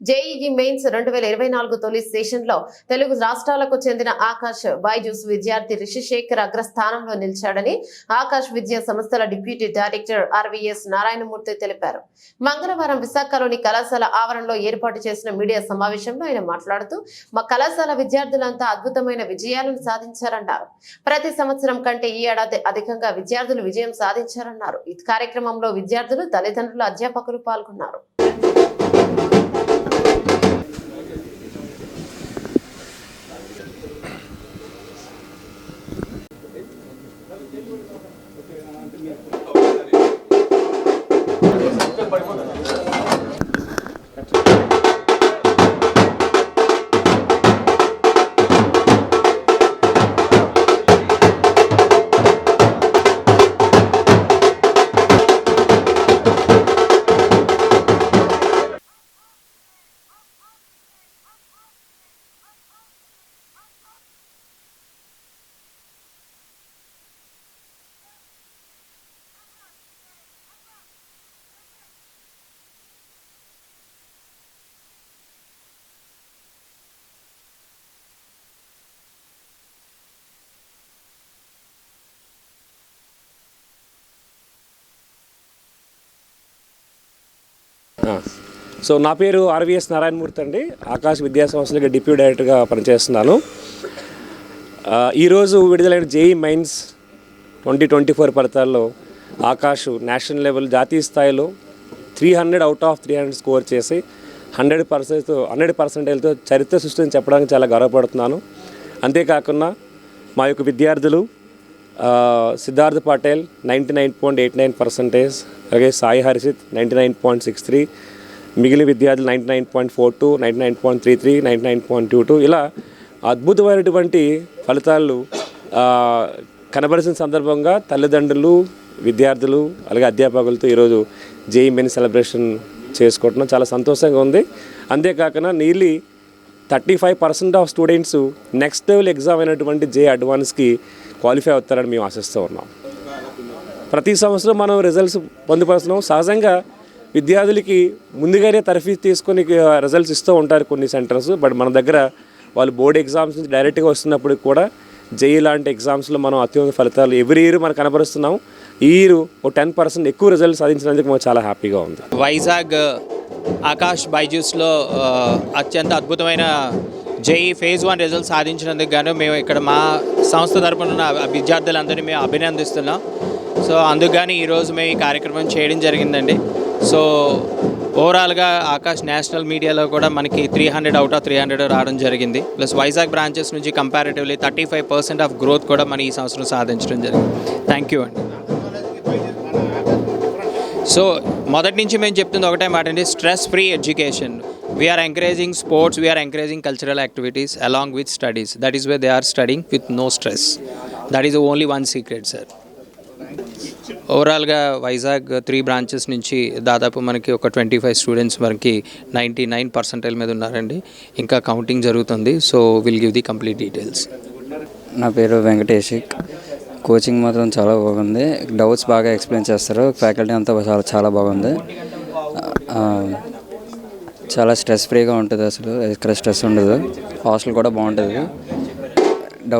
JEE mains 2024 తొలి సెషన్లో తెలుగు రాష్ట్రాలకు చెందిన ఆకాష్ బైజూస్ విద్యార్థి రిషిశేఖర్ అగ్రస్థానంలో నిలిచాడని ఆకాష్ విద్యా సంస్థల డిప్యూటీ డైరెక్టర్ ఆర్వీఎస్ నారాయణమూర్తి తెలిపారు. మంగళవారం విశాఖలోని కళాశాల ఆవరణలో ఏర్పాటు చేసిన మీడియా సమావేశంలో ఆయన మాట్లాడుతూ మా కళాశాల విద్యార్థులంతా అద్భుతమైన విజయాలను సాధించారన్నారు. ప్రతి సంవత్సరం కంటే ఈ ఏడాది అధికంగా విద్యార్థులు విజయం సాధించారన్నారు. ఈ కార్యక్రమంలో విద్యార్థులు, తల్లిదండ్రులు, అధ్యాపకులు పాల్గొన్నారు. సో నా పేరు ఆర్వీఎస్ నారాయణమూర్తి అండి. ఆకాష్ విద్యా సంస్థలకి డిప్యూటీ డైరెక్టర్గా పనిచేస్తున్నాను. ఈరోజు విడుదలైన జేఈఈ మెయిన్స్ 2024 ఫలితాల్లో ఆకాష్ నేషనల్ లెవెల్ జాతీయ స్థాయిలో 300 అవుట్ ఆఫ్ 300 స్కోర్ చేసి 100%తో చరిత్ర సృష్టిని చెప్పడానికి చాలా గర్వపడుతున్నాను. అంతేకాకుండా మా యొక్క విద్యార్థులు సిద్ధార్థ్ పటేల్ 99.89%, అలాగే సాయి హర్షిత్ 99.63, మిగిలిన విద్యార్థులు 99.42, 99.33, 99.22 ఇలా అద్భుతమైనటువంటి ఫలితాలు కనబరిచిన సందర్భంగా తల్లిదండ్రులు, విద్యార్థులు, అలాగే అధ్యాపకులతో ఈరోజు జేఈఈ మెయిన్స్ సెలబ్రేషన్ చేసుకోవడం చాలా సంతోషంగా ఉంది. అంతేకాకుండా nearly 35% of students next level exam అయినటువంటి జేఈఈ అడ్వాన్స్కి క్వాలిఫై అవుతారని మేము ఆశిస్తూ ఉన్నాం. ప్రతి సంవత్సరం మనం రిజల్ట్స్ పొందుపరుస్తున్నాం. సహజంగా విద్యార్థులకి ముందుగానే తరఫీ తీసుకొని రిజల్ట్స్ ఇస్తూ ఉంటారు కొన్ని సెంటర్స్. బట్ మన దగ్గర వాళ్ళు బోర్డ్ ఎగ్జామ్స్ నుంచి డైరెక్ట్గా వస్తున్నప్పుడు కూడా జేఈఈ లాంటి ఎగ్జామ్స్లో మనం అత్యున్నత ఫలితాలు ఎవ్రీ ఇయర్ మనం కనబరుస్తున్నాం. ఈ ఇయర్ 10% ఎక్కువ రిజల్ట్స్ సాధించినందుకు మాకు చాలా హ్యాపీగా ఉంది. వైజాగ్ ఆకాష్ బైజూస్లో అత్యంత అద్భుతమైన జేఈఈ ఫేజ్ 1 రిజల్ట్స్ సాధించినందుకు గాను మేము ఇక్కడ మా సంస్థ తరపున ఉన్న విద్యార్థులందరినీ మేము అభినందిస్తున్నాం. సో అందుకు కానీ ఈరోజు మేము ఈ కార్యక్రమం చేయడం జరిగిందండి. సో ఓవరాల్గా ఆకాష్ నేషనల్ మీడియాలో కూడా మనకి 300 అవుట్ ఆఫ్ 300 రావడం జరిగింది. ప్లస్ వైజాగ్ బ్రాంచెస్ నుంచి కంపారిటివ్లీ 35% ఆఫ్ గ్రోత్ కూడా మనం ఈ సంవత్సరం సాధించడం జరిగింది. థ్యాంక్ యూ అండి. సో మొదటి నుంచి మేము చెప్తుంది ఒకటే మాట అండి, stress free education. We're encouraging sports, we're encouraging cultural activities along with studies. That is why they are studying with no stress. That is only one secret sir. ఓవరాల్గా Vizag 3 branches నుంచి దాదాపు మనకి ఒక 25 స్టూడెంట్స్ మనకి 99% మీద ఉన్నారండి. ఇంకా కౌంటింగ్ జరుగుతుంది. So will give the complete details. నా పేరు వెంకటేష్. కోచింగ్ మాత్రం చాలా బాగుంది. డౌట్స్ బాగా ఎక్స్ప్లెయిన్ చేస్తారు. ఫ్యాకల్టీ అంతా చాలా బాగుంది. చాలా స్ట్రెస్ ఫ్రీగా ఉంటుంది. అసలు ఎక్కడ స్ట్రెస్ ఉండదు. హాస్టల్ కూడా బాగుంటుంది.